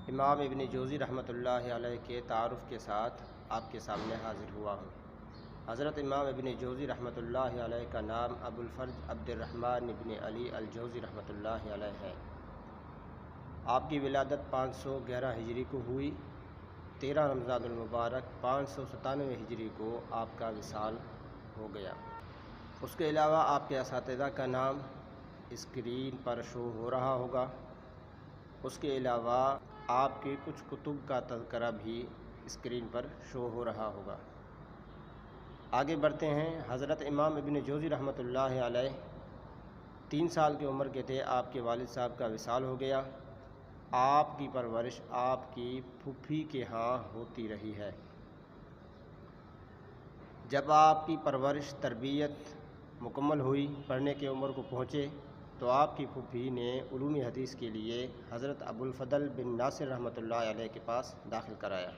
امام ابن جوزی رحمۃ اللہ علیہ کے تعارف کے ساتھ آپ کے سامنے حاضر ہوا ہوں۔ حضرت امام ابن جوزی رحمۃ اللہ علیہ کا نام ابو الفرج عبد الرحمن ابن علی الجوزی رحمۃ اللہ علیہ ہے۔ آپ کی ولادت 511 ہجری کو ہوئی۔ 13 رمضان المبارک 597 ہجری کو آپ کا وصال ہو گیا۔ اس کے علاوہ آپ کے اساتذہ کا نام اسکرین پر شو ہو رہا ہوگا۔ اس کے علاوہ آپ کی کچھ کتب کا تذکرہ بھی اسکرین پر شو ہو رہا ہوگا۔ آگے بڑھتے ہیں۔ حضرت امام ابن جوزی رحمۃ اللہ علیہ 3 سال کی عمر کے تھے آپ کے والد صاحب کا وصال ہو گیا۔ آپ کی پرورش آپ کی پھوپھی کے ہاں ہوتی رہی ہے۔ جب آپ کی پرورش تربیت مکمل ہوئی، پڑھنے کی عمر کو پہنچے، تو آپ کی پھوپھی نے علوم حدیث کے لیے حضرت ابو الفضل بن ناصر رحمۃ اللہ علیہ کے پاس داخل کرایا،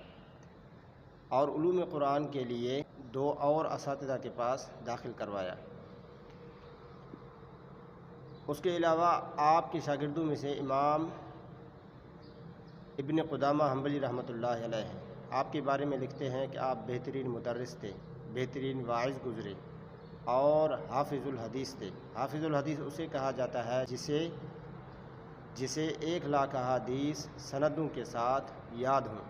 اور علوم قرآن کے لیے 2 اور اساتذہ کے پاس داخل کروایا۔ اس کے علاوہ آپ کے شاگردوں میں سے امام ابن قدامہ حنبلی رحمۃ اللہ علیہ ہیں۔ آپ کے بارے میں لکھتے ہیں کہ آپ بہترین مدرس تھے، بہترین واعظ گزرے اور حافظ الحدیث تھے۔ حافظ الحدیث اسے کہا جاتا ہے جسے 1,00,000 احادیث سندوں کے ساتھ یاد ہوں۔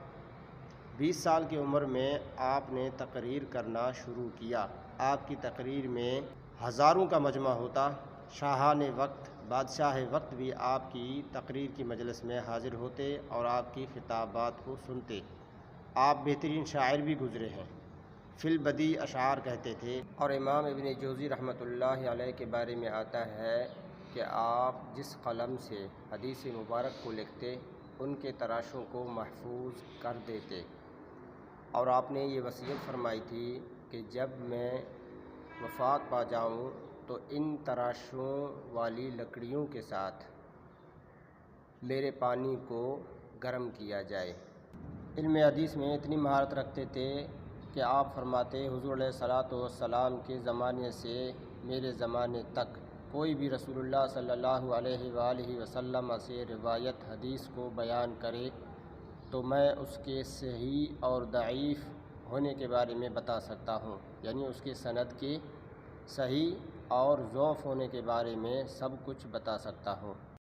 20 سال کی عمر میں آپ نے تقریر کرنا شروع کیا۔ آپ کی تقریر میں ہزاروں کا مجمع ہوتا۔ شاہان وقت، بادشاہ وقت بھی آپ کی تقریر کی مجلس میں حاضر ہوتے اور آپ کی خطابات کو سنتے۔ آپ بہترین شاعر بھی گزرے ہیں، فی البدیع اشعار کہتے تھے۔ اور امام ابن جوزی رحمۃ اللہ علیہ کے بارے میں آتا ہے کہ آپ جس قلم سے حدیث مبارک کو لکھتے، ان کے تراشوں کو محفوظ کر دیتے، اور آپ نے یہ وصیت فرمائی تھی کہ جب میں وفات پا جاؤں تو ان تراشوں والی لکڑیوں کے ساتھ میرے پانی کو گرم کیا جائے۔ علم حدیث میں اتنی مہارت رکھتے تھے کہ آپ فرماتے، حضور علیہ الصلاۃ والسلام کے زمانے سے میرے زمانے تک کوئی بھی رسول اللہ صلی اللہ علیہ وآلہ وسلم سے روایت حدیث کو بیان کرے تو میں اس کے صحیح اور ضعیف ہونے کے بارے میں بتا سکتا ہوں، یعنی اس کے سند کے صحیح اور ضعف ہونے کے بارے میں سب کچھ بتا سکتا ہوں۔